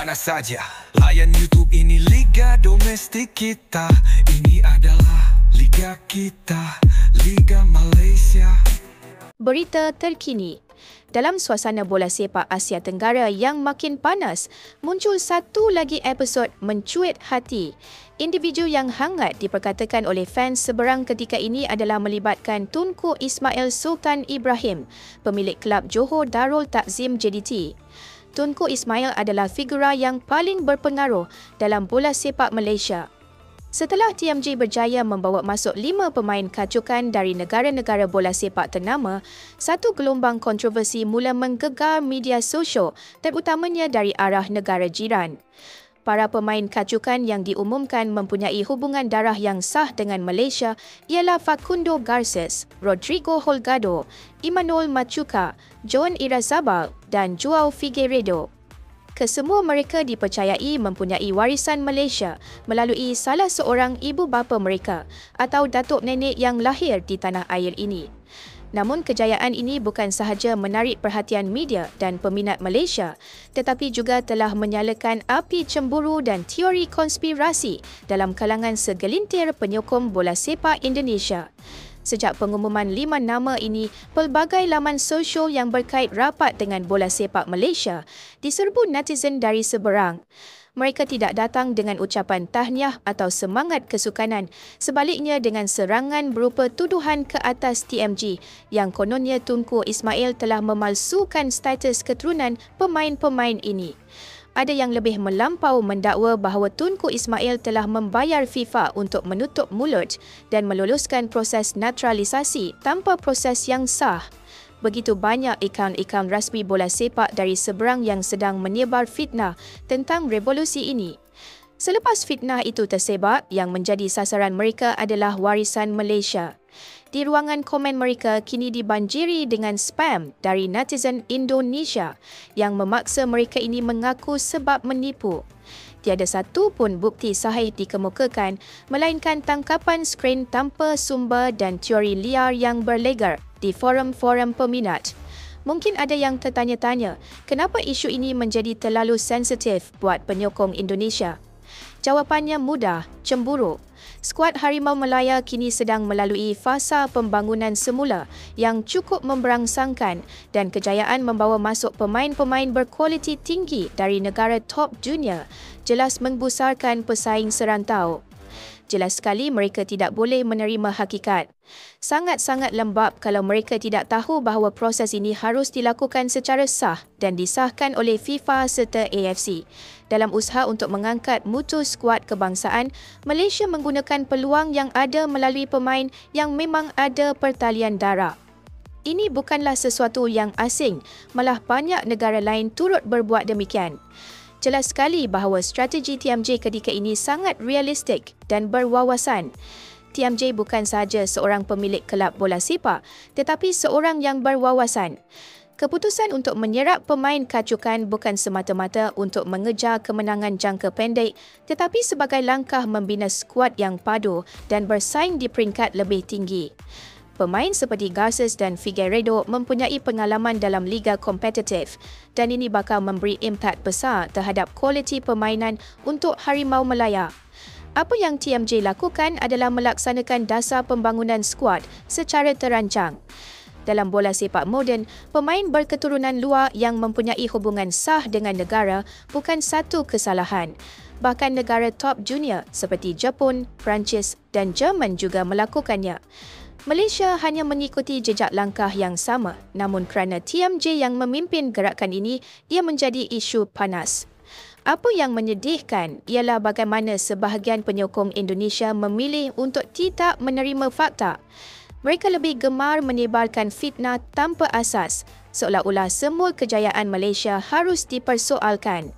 mana saja. Layan YouTube, ini Liga Domestik kita. Ini adalah Liga kita, Liga Malaysia. Berita terkini. Dalam suasana bola sepak Asia Tenggara yang makin panas, muncul satu lagi episod mencuit hati. Individu yang hangat diperkatakan oleh fans seberang ketika ini adalah melibatkan Tunku Ismail Sultan Ibrahim, pemilik kelab Johor Darul Takzim JDT. Tunku Ismail adalah figura yang paling berpengaruh dalam bola sepak Malaysia. Setelah TMJ berjaya membawa masuk 5 pemain kacukan dari negara-negara bola sepak ternama, satu gelombang kontroversi mula menggegar media sosial, terutamanya dari arah negara jiran. Para pemain kacukan yang diumumkan mempunyai hubungan darah yang sah dengan Malaysia ialah Facundo Garces, Rodrigo Holgado, Emmanuel Machuca, John Irazabal dan Joao Figueiredo. Kesemua mereka dipercayai mempunyai warisan Malaysia melalui salah seorang ibu bapa mereka atau datuk nenek yang lahir di tanah air ini. Namun kejayaan ini bukan sahaja menarik perhatian media dan peminat Malaysia, tetapi juga telah menyalakan api cemburu dan teori konspirasi dalam kalangan segelintir penyokong bola sepak Indonesia. Sejak pengumuman 5 nama ini, pelbagai laman sosial yang berkait rapat dengan bola sepak Malaysia diserbu netizen dari seberang. Mereka tidak datang dengan ucapan tahniah atau semangat kesukanan, sebaliknya dengan serangan berupa tuduhan ke atas TMG yang kononnya Tunku Ismail telah memalsukan status keturunan pemain-pemain ini. Ada yang lebih melampau mendakwa bahawa Tunku Ismail telah membayar FIFA untuk menutup mulut dan meloluskan proses naturalisasi tanpa proses yang sah. Begitu banyak akaun-akaun rasmi bola sepak dari seberang yang sedang menyebar fitnah tentang revolusi ini. Selepas fitnah itu tersebar, yang menjadi sasaran mereka adalah warisan Malaysia. Di ruangan komen mereka kini dibanjiri dengan spam dari netizen Indonesia yang memaksa mereka ini mengaku sebab menipu. Tiada satu pun bukti sahih dikemukakan, melainkan tangkapan skrin tanpa sumber dan teori liar yang berlegar di forum-forum peminat. Mungkin ada yang tertanya-tanya, kenapa isu ini menjadi terlalu sensitif buat penyokong Indonesia? Jawapannya mudah, cemburu. Skuad Harimau Malaya kini sedang melalui fasa pembangunan semula yang cukup memberangsangkan dan kejayaan membawa masuk pemain-pemain berkualiti tinggi dari negara top dunia jelas membesarkan pesaing serantau. Jelas sekali mereka tidak boleh menerima hakikat. Sangat-sangat lembab kalau mereka tidak tahu bahawa proses ini harus dilakukan secara sah dan disahkan oleh FIFA serta AFC. Dalam usaha untuk mengangkat mutu skuad kebangsaan, Malaysia menggunakan peluang yang ada melalui pemain yang memang ada pertalian darah. Ini bukanlah sesuatu yang asing, malah banyak negara lain turut berbuat demikian. Jelas sekali bahawa strategi TMJ ketika ini sangat realistik dan berwawasan. TMJ bukan sahaja seorang pemilik kelab bola sepak, tetapi seorang yang berwawasan. Keputusan untuk menyerap pemain kacukan bukan semata-mata untuk mengejar kemenangan jangka pendek, tetapi sebagai langkah membina skuad yang padu dan bersaing di peringkat lebih tinggi. Pemain seperti Garces dan Figueiredo mempunyai pengalaman dalam liga kompetitif dan ini bakal memberi impak besar terhadap kualiti permainan untuk Harimau Malaya. Apa yang TMJ lakukan adalah melaksanakan dasar pembangunan skuad secara terancang. Dalam bola sepak moden, pemain berketurunan luar yang mempunyai hubungan sah dengan negara bukan satu kesalahan. Bahkan negara top dunia seperti Jepun, Perancis dan Jerman juga melakukannya. Malaysia hanya mengikuti jejak langkah yang sama, namun kerana TMJ yang memimpin gerakan ini, ia menjadi isu panas. Apa yang menyedihkan ialah bagaimana sebahagian penyokong Indonesia memilih untuk tidak menerima fakta. Mereka lebih gemar menebarkan fitnah tanpa asas, seolah-olah semua kejayaan Malaysia harus dipersoalkan.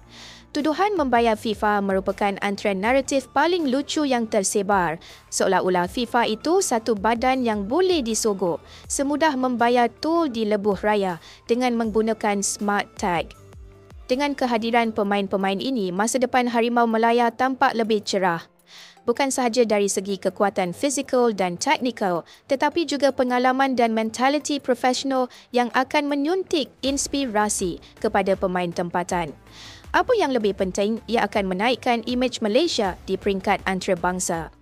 Tuduhan membayar FIFA merupakan antara naratif paling lucu yang tersebar, seolah-olah FIFA itu satu badan yang boleh disogok, semudah membayar tol di lebuh raya dengan menggunakan smart tag. Dengan kehadiran pemain-pemain ini, masa depan Harimau Malaya tampak lebih cerah. Bukan sahaja dari segi kekuatan fizikal dan teknikal, tetapi juga pengalaman dan mentaliti profesional yang akan menyuntik inspirasi kepada pemain tempatan. Apa yang lebih penting, ia akan menaikkan imej Malaysia di peringkat antarabangsa.